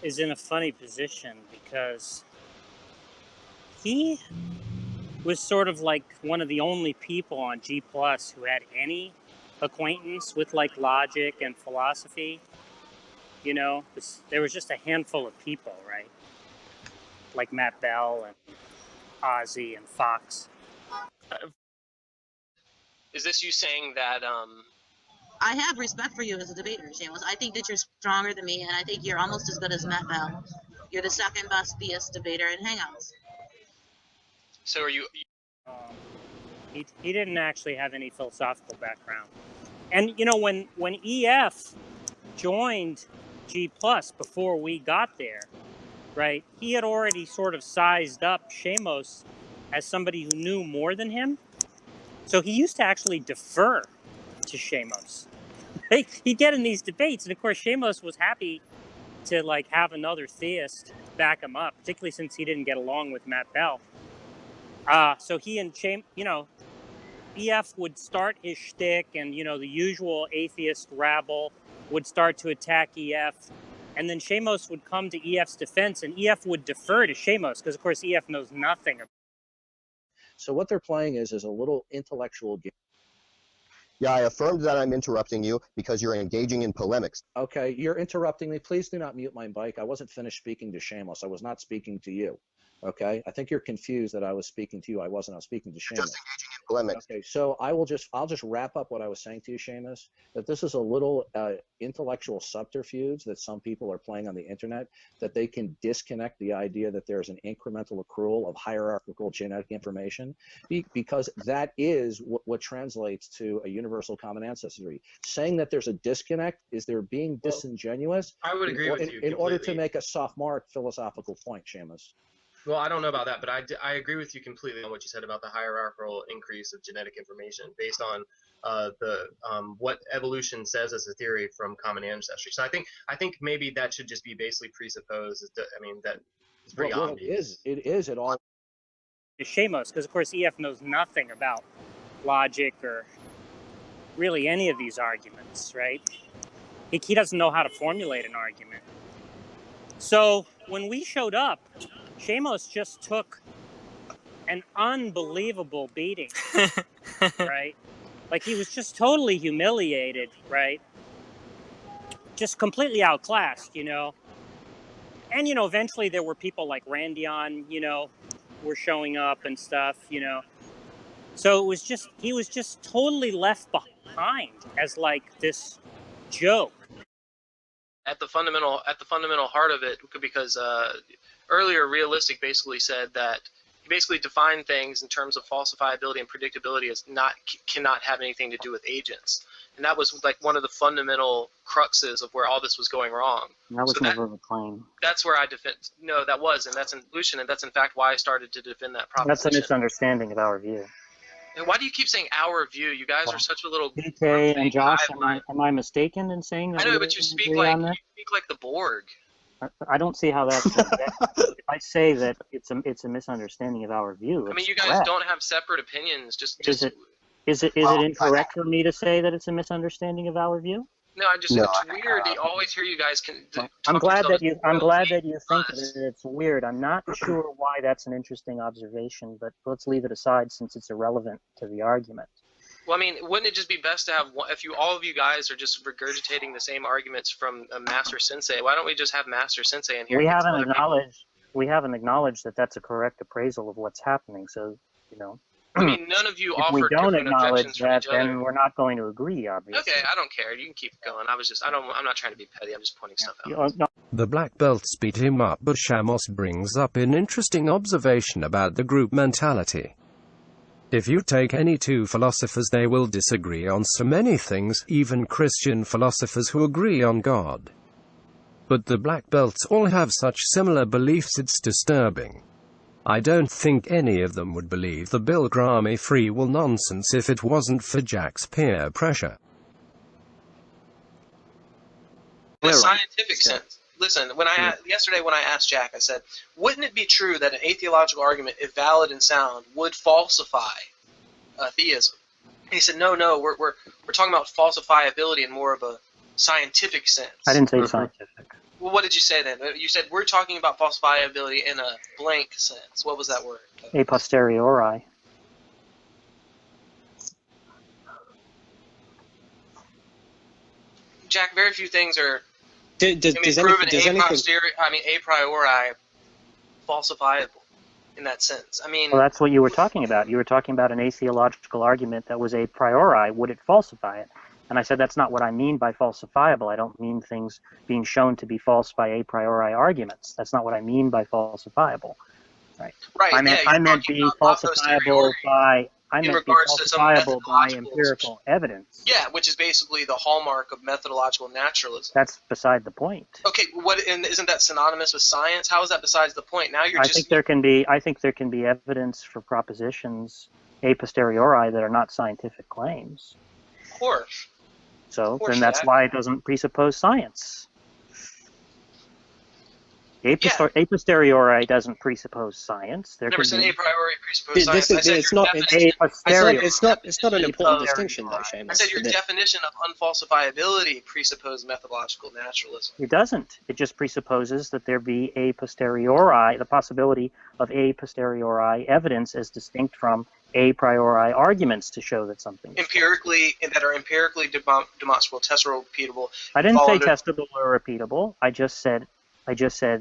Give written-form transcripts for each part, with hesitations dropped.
is in a funny position because he was sort of like one of the only people on G Plus who had any acquaintance with like logic and philosophy. You know, there was just a handful of people, right? Like Matt Bell and Ozzy and Fox. Is this you saying that I have respect for you as a debater, Shamos. I think that you're stronger than me, and I think you're almost as good as Matt Bell. You're the second best theist debater in Hangouts. So are you? He didn't actually have any philosophical background. And you know, when EF joined G Plus before we got there, right? He had already sort of sized up Shamos as somebody who knew more than him. So he used to actually defer to Shamos. He'd get in these debates, and of course Shamos was happy to like have another theist back him up, particularly since he didn't get along with Matt Bell. So he and EF would start his shtick, and the usual atheist rabble would start to attack EF, and then Shamos would come to EF's defense, and EF would defer to Shamos because, of course, EF knows nothing. So what they're playing is a little intellectual game. Yeah, I affirmed that I'm interrupting you because you're engaging in polemics. Okay, you're interrupting me. Please do not mute my mic. I wasn't finished speaking to Shamos. I was not speaking to you. Okay, I think you're confused that I was speaking to you. I wasn't. I was speaking to Shamos. Just engaging in polemics. Okay, so I'll just wrap up what I was saying to you, Shamos. That this is a little intellectual subterfuge that some people are playing on the internet, that they can disconnect the idea that there's an incremental accrual of hierarchical genetic information, because that is what translates to a universal common ancestry. Saying that there's a disconnect is they're being disingenuous. I would agree with you in order to make a sophomoric philosophical point, Shamos. Well, I don't know about that, but I agree with you completely on what you said about the hierarchical increase of genetic information based on what evolution says as a theory from common ancestry. So I think maybe that should just be basically presupposed. I mean, that is pretty obvious. It is at all. Shamos, because of course EF knows nothing about logic or really any of these arguments, right? He doesn't know how to formulate an argument. So when we showed up, Shamos just took an unbelievable beating, right? Like he was just totally humiliated, right? Just completely outclassed, And, eventually there were people like Randion, were showing up and stuff, So he was just totally left behind as like this joke. At the fundamental heart of it, because earlier Realistic basically said that he basically defined things in terms of falsifiability and predictability as cannot have anything to do with agents, and that was like one of the fundamental cruxes of where all this was going wrong. That was never a claim. That's where I defend. No, that was, and that's an illusion, and that's in fact why I started to defend that proposition. That's a misunderstanding of our view. And why do you keep saying our view? You guys are such a little. DK and Josh, am I mistaken in saying that? I know, but you speak like the Borg. I don't see how that's. If I say that it's a misunderstanding of our view. I mean, you guys don't have separate opinions. Is it incorrect for me to say that it's a misunderstanding of our view? No, it's weird. I always hear you guys I'm glad that you think that it's weird. I'm not sure why that's an interesting observation, but let's leave it aside since it's irrelevant to the argument. Well, I mean, wouldn't it just be best to have all of you guys are just regurgitating the same arguments from a Master Sensei? Why don't we just have Master Sensei in here? We haven't acknowledged that that's a correct appraisal of what's happening. So, I mean, none of you if offer we don't different acknowledge objections from that, each other. then we're not going to agree, obviously. Okay, I don't care. You can keep going. I'm not trying to be petty. I'm just pointing stuff out. No. The black belts beat him up, but Shamos brings up an interesting observation about the group mentality. If you take any two philosophers, they will disagree on so many things, even Christian philosophers who agree on God. But the black belts all have such similar beliefs, it's disturbing. I don't think any of them would believe the Bill Graham free will nonsense if it wasn't for Jack's peer pressure. In a scientific sense. Listen, yesterday when I asked Jack, I said, wouldn't it be true that an atheological argument, if valid and sound, would falsify theism? And he said, no, we're talking about falsifiability in more of a scientific sense. I didn't say scientific. Well, what did you say then? You said we're talking about falsifiability in a blank sense. What was that word? A posteriori. Jack, very few things are Does proven anything? a priori falsifiable in that sense. I mean, Well, that's what you were talking about. You were talking about an atheological argument that was a priori. Would it falsify it? And I said that's not what I mean by falsifiable. I don't mean things being shown to be false by a priori arguments. That's not what I mean by falsifiable. Right. right? I meant, yeah, I meant be falsifiable by. I meant be falsifiable by empirical evidence. Yeah, which is basically the hallmark of methodological naturalism. That's beside the point. Okay, and isn't that synonymous with science? How is that besides the point? Now you're I think there can be evidence for propositions a posteriori that are not scientific claims. Of course. So then that's why it doesn't presuppose science. A posteriori doesn't presuppose science. Never said a priori presupposes science. It's not an important distinction, though, Shamos. I said your definition of unfalsifiability presupposed methodological naturalism. It doesn't. It just presupposes that there be a posteriori, the possibility of a posteriori evidence as distinct from a priori arguments to show that something is empirically false. That are empirically demonstrable, testable, repeatable. I didn't say testable or repeatable. I just said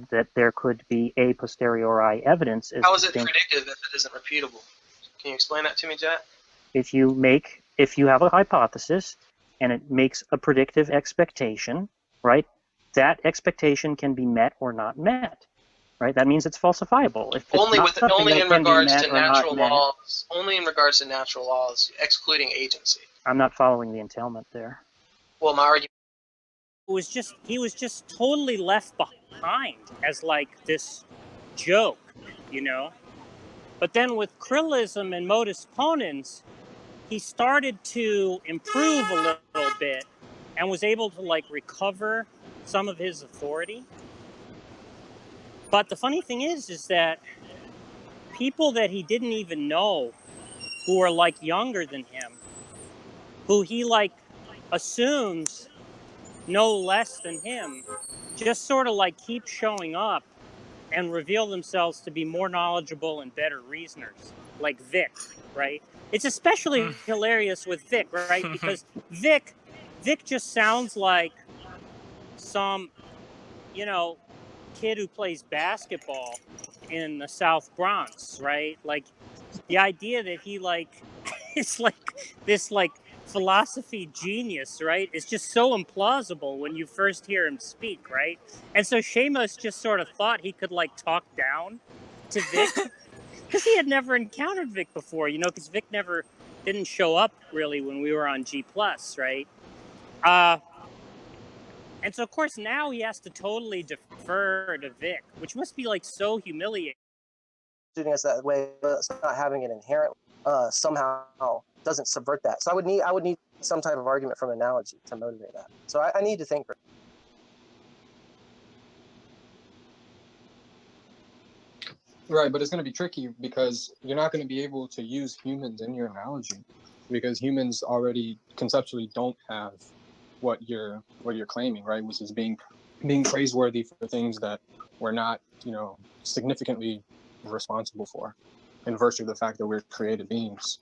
that there could be a posteriori evidence. How is it predictive if it isn't repeatable? Can you explain that to me, Jack? If you have a hypothesis and it makes a predictive expectation, right? That expectation can be met or not met, right? That means it's falsifiable. If it's only in regards to natural laws. Only in regards to natural laws, excluding agency. I'm not following the entailment there. Well, my argument. He was just totally left behind as like this joke, you know. But then with Krillism and modus ponens, he started to improve a little bit and was able to like recover some of his authority. But the funny thing is that people that he didn't even know, who are like younger than him, who he like assumes no less than him, just sort of like keep showing up and reveal themselves to be more knowledgeable and better reasoners, like Vic, right? It's especially hilarious with Vic, right? Because Vic just sounds like some, you know, kid who plays basketball in the South Bronx, right? Like the idea that he like is like this like philosophy genius, right? It's just so implausible when you first hear him speak, right? And so Shamos just sort of thought he could like talk down to Vic because he had never encountered Vic before, you know, because Vic didn't show up really when we were on G+, right? And so of course now he has to totally defer to Vic, which must be like so humiliating. Shooting us that way, but not having it inherent somehow doesn't subvert that. So I would need some type of argument from analogy to motivate that. So I need to think. Right, but it's going to be tricky because you're not going to be able to use humans in your analogy because humans already conceptually don't have what you're claiming, right? Which is being praiseworthy for things that we're not, you know, significantly responsible for, in virtue of the fact that we're created beings.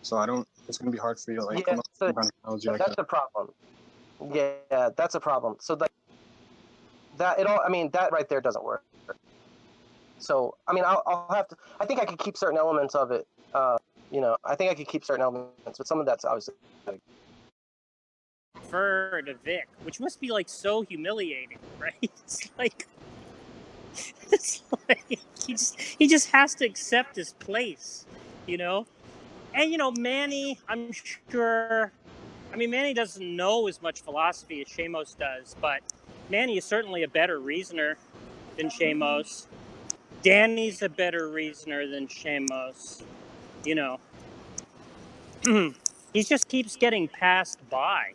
So it's going to be hard for you to like come up with an analogy like that. That's a problem. Yeah, that's a problem. So like that right there doesn't work. So I mean, I'll have to. I think I could keep certain elements of it. You know, I think I could keep certain elements, but some of that's obviously. Refer to Vic, which must be like so humiliating, right? It's like he just has to accept his place, you know. And you know, Manny, I'm sure. I mean, Manny doesn't know as much philosophy as Shamos does, but Manny is certainly a better reasoner than Shamos. Danny's a better reasoner than Shamos. You know, he just keeps getting passed by.